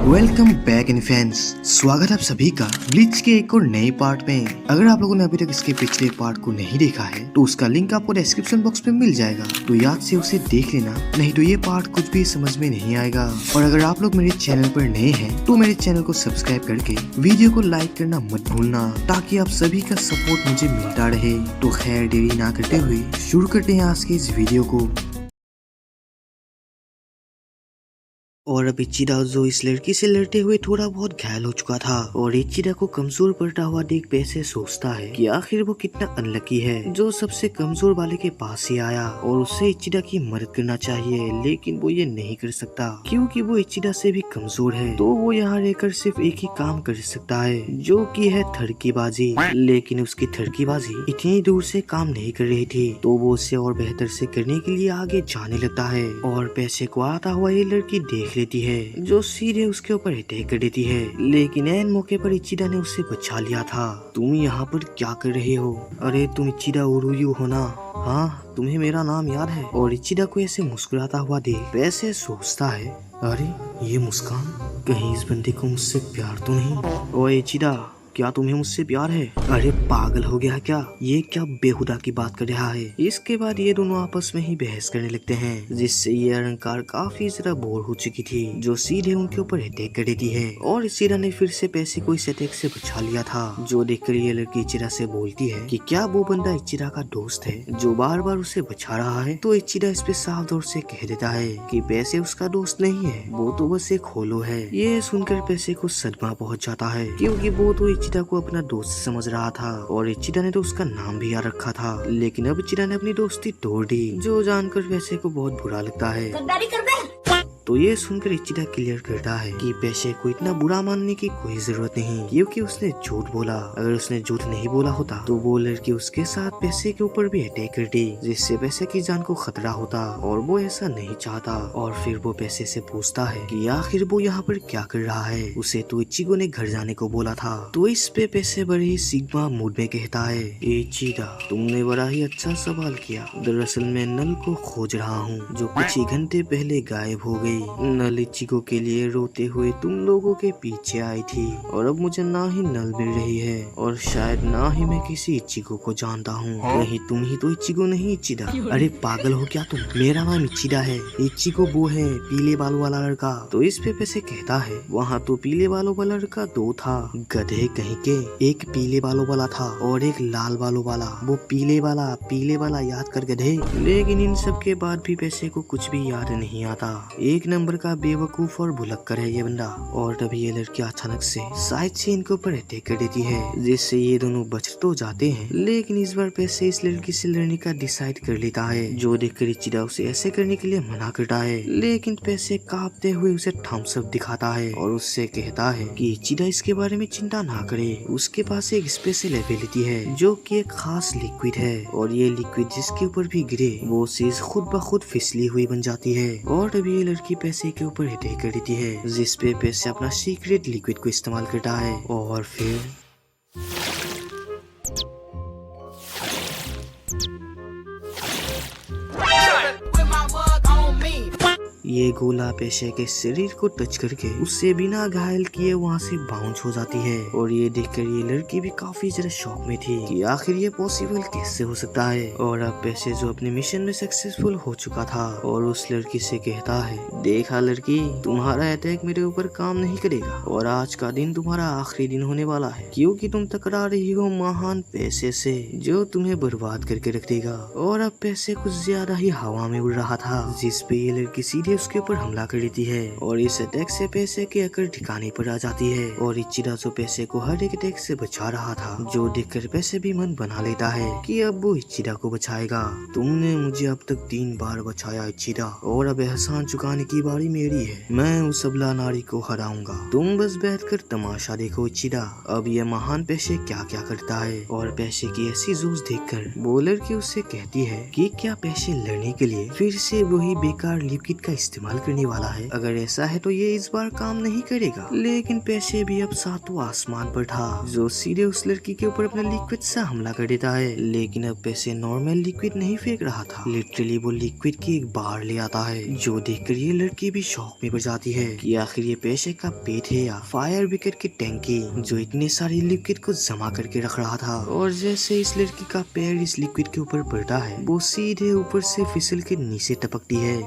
Welcome back in fans. स्वागत है आप सभी का ब्लिच के एक और नए पार्ट में। अगर आप लोगों ने अभी तक इसके पिछले पार्ट को नहीं देखा है तो उसका लिंक आपको डिस्क्रिप्शन बॉक्स में मिल जाएगा, तो याद से उसे देख लेना, नहीं तो ये पार्ट कुछ भी समझ में नहीं आएगा। और अगर आप लोग मेरे चैनल पर नए हैं तो मेरे चैनल को सब्सक्राइब करके वीडियो को लाइक करना मत भूलना, ताकि आप सभी का सपोर्ट मुझे मिलता रहे। तो खैर देरी ना करते हुए शुरू करते हैं आज के इस वीडियो को। और अब इचिदा जो इस लड़की से लड़ते हुए थोड़ा बहुत घायल हो चुका था और इचिदा को कमजोर पड़ता हुआ देख पैसे सोचता है कि आखिर वो कितना अनलकी है जो सबसे कमजोर वाले के पास ही आया और उससे इचिदा की मदद करना चाहिए, लेकिन वो ये नहीं कर सकता क्योंकि वो इचिदा से भी कमजोर है। तो वो यहाँ रहकर सिर्फ एक ही काम कर सकता है जो कि है थड़कीबाजी, लेकिन उसकी थड़कीबाजी इतनी दूर से काम नहीं कर रही थी, तो वो उसे और बेहतर से करने के लिए आगे जाने लगता है और पैसे को आता हुआ ये लड़की देख लेती है जो सीधे उसके ऊपर अटैक कर देती है। लेकिन ऐन मौके पर इचिदा ने उसे बचा लिया था। तुम यहाँ पर क्या कर रहे हो? अरे तुम इचिदा उरुयू हो ना? हाँ, तुम्हें मेरा नाम याद है। और इचिदा को ऐसे मुस्कुराता हुआ देख पैसे सोचता है, अरे ये मुस्कान, कहीं इस बंदे को मुझसे प्यार तो नहीं? ओए इचिदा, क्या तुम्हें मुझसे प्यार है? अरे पागल हो गया क्या? ये क्या बेहुदा की बात कर रहा है? इसके बाद ये दोनों आपस में ही बहस करने लगते हैं, जिससे ये अलंकार काफी ज्यादा बोर हो चुकी थी जो सीधे उनके ऊपर अटैक कर देती है। और इचिदा ने फिर से पैसे को इस अटैक से बचा लिया था, जो देखकर ये लड़की इचिदा से बोलती है कि क्या वो बंदा इचिदा का दोस्त है जो बार बार उसे बचा रहा है? तो इचिदा इस पे साफ तौर से कह देता है कि पैसे उसका दोस्त नहीं है, वो तो बस एक होलो है। ये सुनकर पैसे को सदमा पहुंच जाता है क्योंकि वो तो इचिदा को अपना दोस्त समझ रहा था और इचिदा ने तो उसका नाम भी याद रखा था, लेकिन अब इचिदा ने अपनी दोस्ती तोड़ दी, जो जानकर पैसे को बहुत बुरा लगता है। तो ये सुनकर इचिदा क्लियर करता है कि पैसे को इतना बुरा मानने की कोई जरूरत नहीं, क्योंकि उसने झूठ बोला। अगर उसने झूठ नहीं बोला होता तो वो लड़की उसके साथ पैसे के ऊपर भी अटैक करती, जिससे पैसे की जान को खतरा होता और वो ऐसा नहीं चाहता। और फिर वो पैसे से पूछता है कि आखिर वो यहाँ पर क्या कर रहा है, उसे तो इचिगो ने घर जाने को बोला था। तो इस पे पैसे बड़े ही सिग्मा मूड में कहता है, इचिदा तुमने बड़ा ही अच्छा सवाल किया। दरअसल मैं नल को खोज रहा हूँ जो कुछ ही घंटे पहले गायब हो गई। नल इचिगो के लिए रोते हुए तुम लोगों के पीछे आई थी और अब मुझे ना ही नल मिल रही है और शायद ना ही मैं किसी इचिगो को जानता हूँ। नहीं, तुम ही तो इचिगो नहीं इचिदा। अरे पागल हो क्या तुम? मेरा नाम इचिदा है, इचिगो वो है पीले बालों वाला लड़का। तो इस पे पैसे कहता है, वहाँ तो पीले बालों वाला लड़का दो था, गधे कहीं के। एक पीले बालों वाला था और एक लाल बालों वाला। वो पीले वाला याद कर गधे। लेकिन इन सब के बाद भी पैसे को कुछ भी याद नहीं आता। एक नंबर का बेवकूफ और भुलक्कर है ये बंदा। और तभी ये लड़की अचानक से साइड से इनके ऊपर अटैक कर देती है, जिससे ये दोनों बच तो जाते हैं, लेकिन इस बार पैसे इस लड़की से लड़ने का डिसाइड कर लेता है, जो देखकर इचिदा उसे ऐसे करने के लिए मना करता है। लेकिन पैसे कांपते हुए उसे थम्स अप दिखाता है और उससे कहता है कि इचिदा इसके बारे में चिंता ना करे, उसके पास एक स्पेशल एबिलिटी है जो कि एक खास लिक्विड है, और ये लिक्विड जिसके ऊपर भी गिरे वो चीज खुद ब खुद फिसली हुई बन जाती है। और तभी ये लड़की पैसे के ऊपर अटैक कर देती है, जिस पे पैसे अपना सीक्रेट लिक्विड को इस्तेमाल करता है और फिर ये गोला पेशे के शरीर को टच करके उससे बिना घायल किए वहाँ से बाउंस हो जाती है। और ये देखकर ये लड़की भी काफी ज्यादा शॉक में थी कि आखिर ये पॉसिबल कैसे हो सकता है। और अब पैसे जो अपने मिशन में सक्सेसफुल हो चुका था और उस लड़की से कहता है, देखा लड़की, तुम्हारा अटैक मेरे ऊपर काम नहीं करेगा और आज का दिन तुम्हारा आखिरी दिन होने वाला है, क्योंकि तुम टकरा रही हो महान पैसे से जो तुम्हें बर्बाद करके रख देगा। और अब पैसे कुछ ज्यादा ही हवा में उड़ रहा था, जिस पे ये लड़की सीधे उसके ऊपर हमला कर देती है और इस अटैक से पैसे की अकड़ ठिकाने पर आ जाती है। और इचिदा जो पैसे को हर एक अटैक से बचा रहा था, जो देखकर पैसे भी मन बना लेता है कि अब वो इचिदा को बचाएगा। तुमने मुझे अब तक 3 बार बचाया इचिदा, और अब एहसान चुकाने की बारी मेरी है। मैं उस अबला नारी को हराऊंगा, तुम बस बैठकर तमाशा देखो इचिदा। अब ये महान पैसे क्या क्या करता है। और पैसे की ऐसी जोश देखकर वो लड़की उससे कहती है कि क्या पैसे लड़ने के लिए फिर से वही बेकार लिक्विड का इस्तेमाल करने वाला है। अगर ऐसा है तो ये इस बार काम नहीं करेगा। लेकिन पैसे भी अब सातवां आसमान पर था, जो सीधे उस लड़की के ऊपर अपना लिक्विड से हमला कर देता है। लेकिन अब पैसे नॉर्मल लिक्विड नहीं फेंक रहा था, लिटरली वो लिक्विड की एक बार ले आता है, जो देखकर ये लड़की भी शौक में पड़ जाती है कि आखिर ये पैसे का पेट है या फायर ब्रिगेड की टैंकी जो इतने सारे लिक्विड को जमा करके रख रहा था। और जैसे इस लड़की का पैर इस लिक्विड के ऊपर पड़ता है, वो सीधे ऊपर से फिसल के नीचे टपकती है।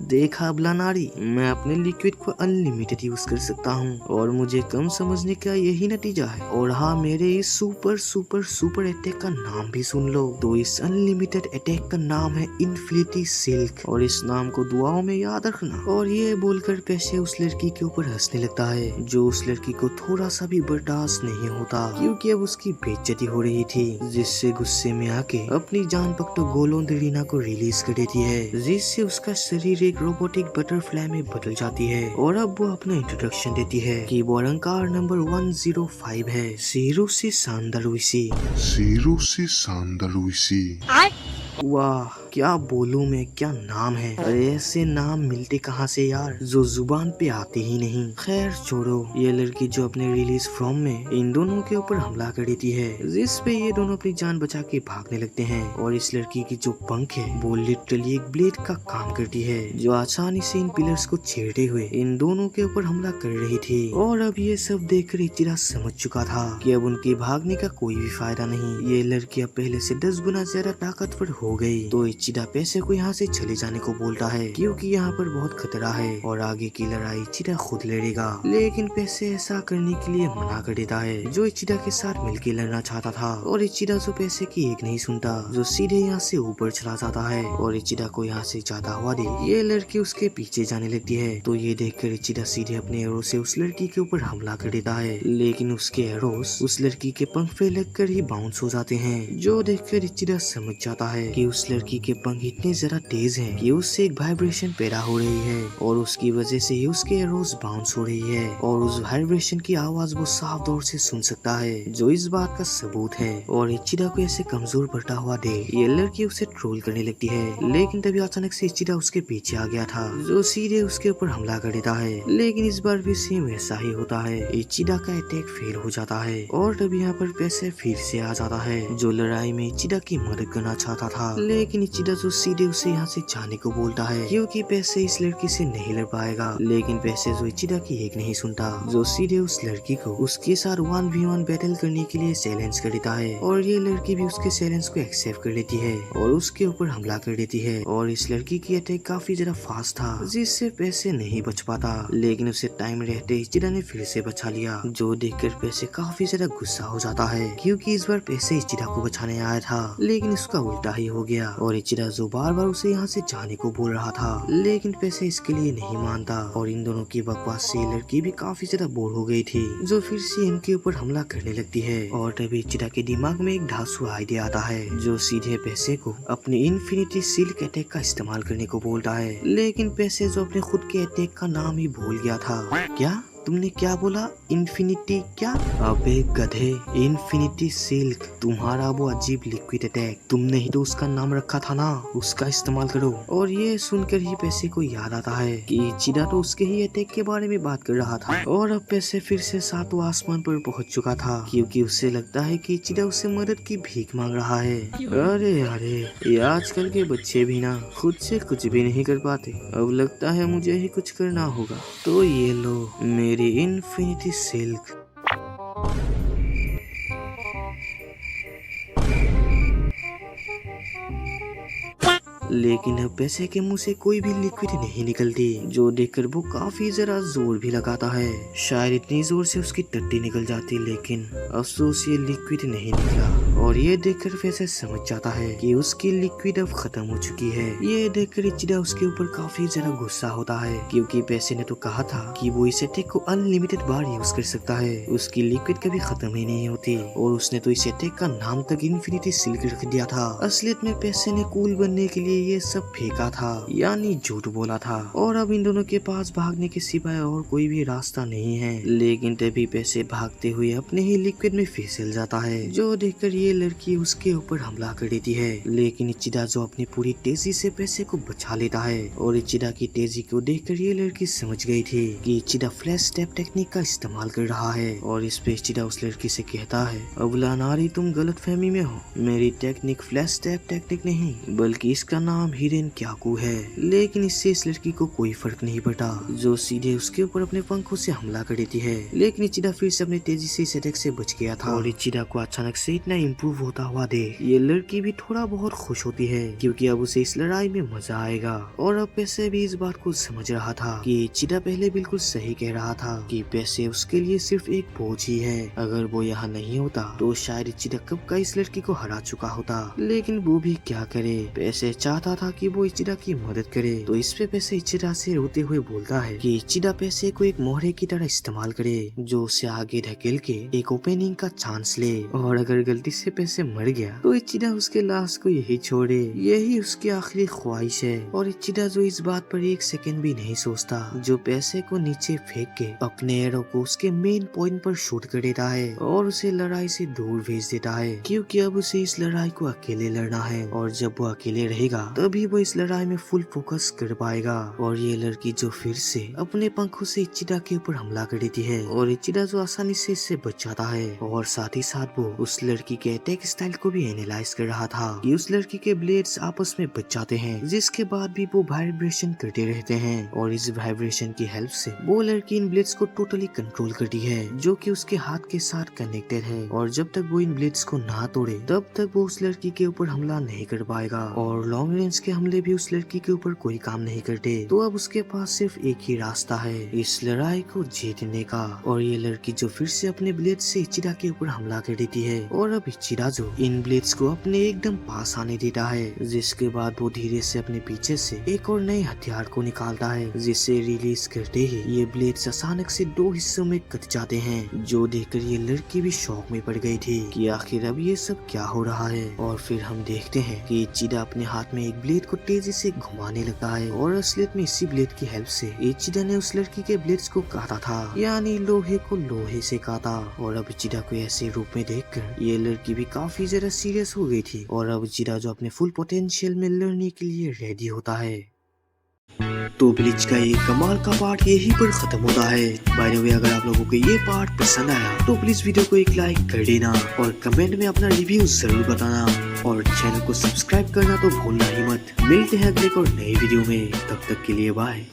देखा अबला नारी, मैं अपने लिक्विड को अनलिमिटेड यूज कर सकता हूँ और मुझे कम समझने का यही नतीजा है। और हाँ, मेरे इस सुपर सुपर सुपर अटैक का नाम भी सुन लो। तो इस अनलिमिटेड अटैक का नाम है इन्फिनिटी सिल्क, और इस नाम को दुआओं में याद रखना। और ये बोलकर पैसे उस लड़की के ऊपर हंसने लगता है, जो उस लड़की को थोड़ा सा भी बर्दाश्त नहीं होता, क्योंकि अब उसकी बेइज्जती हो रही थी। जिससे गुस्से में आके अपनी जान पकड़ो गोलोंद्रीना को रिलीज कर देती है, जिससे उसका शरीर एक रोबोटिक बटरफ्लाई में बदल जाती है। और अब वो अपना इंट्रोडक्शन देती है कि वो अलंकार नंबर 105 है, सीरो से सांदारुइसी। सीरो से सांदारुइसी। वाह, क्या बोलूं मैं, क्या नाम है। अरे ऐसे नाम मिलते कहाँ से यार, जो जुबान पे आते ही नहीं। खैर छोड़ो, ये लड़की जो अपने रिलीज फ्रॉम में इन दोनों के ऊपर हमला कर देती है, जिस पे ये दोनों अपनी जान बचा के भागने लगते हैं। और इस लड़की की जो पंख है वो लिटरली एक ब्लेड का काम करती है, जो आसानी से इन पिलर्स को छेड़ते हुए इन दोनों के ऊपर हमला कर रही थी। और अब ये सब देखकर इचिरा समझ चुका था कि अब उनके भागने का कोई भी फायदा नहीं। ये लड़की अब पहले से 10 गुना ज्यादा ताकतवर हो गई। तो इचिरा पैसे को यहाँ से चले जाने को बोलता है, क्योंकि यहाँ पर बहुत खतरा है और आगे की लड़ाई इचिरा खुद लड़ेगा। लेकिन पैसे ऐसा करने के लिए मना कर देता है, जो इचिरा के साथ मिलकर लड़ना चाहता था। और इचिरा जो पैसे की एक नहीं सुनता, जो सीधे यहाँ से ऊपर चला जाता है और इचिरा को यहाँ से जाता हुआ देख ये लड़की उसके पीछे जाने लगती है। तो ये देखकर इचिरा सीधे अपने एरो से उस लड़की के ऊपर हमला कर देता है, लेकिन उसके एरोस उस लड़की के पंख पे लगकर ही बाउंस हो जाते हैं, जो देखकर इचिरा समझ जाता है कि उस लड़की के पंख इतने जरा तेज हैं कि उससे एक वाइब्रेशन पैदा हो रही है और उसकी वजह से ही उसके एरोस बाउंस हो रही है। और उस वाइब्रेशन की आवाज वो साफ तौर से सुन सकता है, जो इस बात का सबूत है। और इचिरा को ऐसे कमजोर पड़ता हुआ देख ये लड़की उसे ट्रोल करने लगती है। लेकिन तभी अचानक से इचिरा उसके पीछे आ गया था, जो सीधे उसके ऊपर हमला कर देता है। लेकिन इस बार भी सेम वैसा ही होता है, इचिरा का अटैक फेल हो जाता है। और तभी यहाँ पर पैसे फिर से आ जाता है, जो लड़ाई में इचिरा की मदद करना चाहता था। लेकिन इचिरा जो सीधे उसे यहाँ से जाने को बोलता है, क्योंकि पैसे इस लड़की से नहीं लड़ पाएगा। लेकिन पैसे जो इचिरा की एक नहीं सुनता, जो सीधे उस लड़की को उसके साथ 1v1 बैटल करने के लिए चैलेंज कर देता है। और ये लड़की भी उसके चैलेंज को एक्सेप्ट कर लेती है और उसके ऊपर हमला कर देती है। और इस लड़की की अटैक काफी ज्यादा फास्ट था, जिससे पैसे नहीं बच पाता। लेकिन उसे टाइम रहते इचिरा ने फिर से बचा लिया, जो देखकर पैसे काफी ज्यादा गुस्सा हो जाता है, क्योंकि इस बार पैसे इचिरा को बचाने आया था, लेकिन उसका उल्टा ही हो गया। और इचिरा जो बार बार उसे यहाँ से जाने को बोल रहा था, लेकिन पैसे इसके लिए नहीं मानता। और इन दोनों की बकवास से लड़की भी काफी ज्यादा बोर हो गई थी, जो फिर से इनके ऊपर हमला करने लगती है। और तभी इचिरा के दिमाग में एक धांसू आइडिया आता है, जो सीधे पैसे को अपने इन्फिनिटी सिल्क अटैक का इस्तेमाल करने को बोलता है। लेकिन पैसे जो अपने खुद के अटैक का नाम ही भूल गया था। क्या तुमने क्या बोला? इन्फिनिटी क्या? अबे गधे, इन्फिनिटी सिल्क, तुम्हारा वो अजीब लिक्विड अटैक, तुमने ही तो उसका नाम रखा था ना, उसका इस्तेमाल करो। और ये सुनकर ही पैसे को याद आता है कि इचिरा तो उसके ही अटैक के बारे में बात कर रहा था। और अब पैसे फिर से सातवां आसमान पर पहुंच चुका था, क्योंकि उसे लगता है कि इचिरा उससे मदद की भीख मांग रहा है। अरे अरे, ये आजकल के बच्चे भी ना खुद से कुछ भी नहीं कर पाते। अब लगता है मुझे ही कुछ करना होगा। तो ये लो मेरी इन्फिनिटी सिल्क। लेकिन अब पैसे के मुंह से कोई भी लिक्विड नहीं निकलती, जो देखकर वो काफी जरा जोर भी लगाता है। शायद इतनी जोर से उसकी टट्टी निकल जाती, लेकिन अफसोस ये लिक्विड नहीं निकला। और ये देखकर पैसे समझ जाता है कि उसकी लिक्विड अब खत्म हो चुकी है। ये देखकर इचिरा उसके ऊपर काफी जरा गुस्सा होता है, क्योंकि पैसे ने तो कहा था कि वो इस अटैक को अनलिमिटेड बार यूज कर सकता है, उसकी लिक्विड कभी खत्म ही नहीं होती। और उसने तो इस अटैक का नाम तक इन्फिनिटी सिल्क रख दिया था। असलियत में पैसे ने कूल बनने के लिए ये सब फेंका था, यानी झूठ बोला था। और अब इन दोनों के पास भागने के सिवाय और कोई भी रास्ता नहीं है। लेकिन तभी पैसे भागते हुए अपने ही लिक्विड में फिसल जाता है, जो देखकर ये लड़की उसके ऊपर हमला कर देती है, लेकिन इचिदा जो अपनी पूरी तेजी से पैसे को बचा लेता है और इचिदा की तेजी को देखकर ये लड़की समझ गई थी कि इचिदा फ्लैश स्टेप टेक्निक का इस्तेमाल कर रहा है। और इस पे इचिदा उस लड़की से कहता है, अबला नारी तुम गलत फहमी में हो, मेरी टेक्निक फ्लैश स्टेप टेक्निक नहीं बल्कि इसका नाम हिरेन क्याकू है। लेकिन इससे इस लड़की को कोई फर्क नहीं पड़ता, जो सीधे उसके ऊपर अपने पंखों से हमला कर देती है। लेकिन इचिदा फिर से अपनी तेजी से इस अटैक से बच गया था और इचिदा को अचानक से इतना इम्प्रूव होता हुआ देख ये लड़की भी थोड़ा बहुत खुश होती है, क्योंकि अब उसे इस लड़ाई में मजा आएगा। और अब पैसे भी इस बात को समझ रहा था कि इचिदा पहले बिल्कुल सही कह रहा था कि पैसे उसके लिए सिर्फ एक बोझ ही है। अगर वो यहाँ नहीं होता तो शायद इचिदा कब का इस लड़की को हरा चुका होता। लेकिन वो भी क्या करे, पैसे चाहता था कि वो इचिदा की मदद करे। तो इस पे पैसे इचिदा से रोते हुए बोलता है कि इचिदा पैसे को एक मोहरे की तरह इस्तेमाल करे, जो उसे आगे धकेल के एक ओपनिंग का चांस ले। और अगर गलती से पैसे मर गया तो इचिदा उसके लाश को यही छोड़े, यही उसकी आखिरी ख्वाहिश है। और इचिदा जो इस बात पर एक सेकंड भी नहीं सोचता, जो पैसे को नीचे फेंक के अपने एरो को उसके मेन पॉइंट पर शूट कर देता है और उसे लड़ाई से दूर भेज देता है, क्योंकि अब उसे इस लड़ाई को अकेले लड़ना है। और जब वो अकेले रहेगा तभी वो इस लड़ाई में फुल फोकस कर पाएगा। और ये लड़की जो फिर से अपने पंखों से इचिदा के ऊपर हमला कर देती है और इचिदा जो आसानी से इससे बच जाता है। और साथ ही साथ वो उस लड़की के अटैक स्टाइल को भी एनालाइज कर रहा था कि उस लड़की के ब्लेड्स आपस में बच जाते हैं, जिसके बाद भी वो वाइब्रेशन करते रहते हैं। और इस वाइब्रेशन की हेल्प से वो लड़की इन ब्लेड्स को टोटली कंट्रोल करती है, जो कि उसके हाथ के साथ कनेक्टेड है। और जब तक वो इन ब्लेड्स को ना तोड़े तब तक वो उस लड़की के ऊपर हमला नहीं कर पाएगा। और लॉन्ग रेंज के हमले भी उस लड़की के ऊपर कोई काम नहीं करते। तो अब उसके पास सिर्फ एक ही रास्ता है इस लड़ाई को जीतने का। और ये लड़की जो फिर से अपने ब्लेड से इचिदा के ऊपर हमला कर देती है और अब इचिदा जो इन ब्लेड्स को अपने एकदम पास आने देता है, जिसके बाद वो धीरे से अपने पीछे से एक और नए हथियार को निकालता है, जिसे रिलीज करते ही ये ब्लेड्स अचानक से दो हिस्सों में कट जाते हैं, जो देखकर ये लड़की भी शॉक में पड़ गई थी कि आखिर अब ये सब क्या हो रहा है। और फिर हम देखते हैं कि इचिदा अपने हाथ में एक ब्लेड को तेजी से घुमाने लगता है और असलियत में इसी ब्लेड की हेल्प से इचिदा ने उस लड़की के ब्लेड्स को काटा था, यानी लोहे को लोहे से काटा। और अब इचिदा को ऐसे रूप में देखकर ये लड़की भी काफी ज्यादा सीरियस हो गई थी। और अब इचिदा जो अपने फुल पोटेंशियल में लड़ने के लिए रेडी होता है। तो ब्लीच का ये कमाल का पार्ट यहीं पर खत्म होता है। बाय द वे, अगर आप लोगों को ये पार्ट पसंद आया तो प्लीज वीडियो को एक लाइक कर देना और कमेंट में अपना रिव्यू जरूर बताना और चैनल को सब्सक्राइब करना तो भूलना ही मत। मिलते हैं अगले और नए वीडियो में, तब तक के लिए बाय।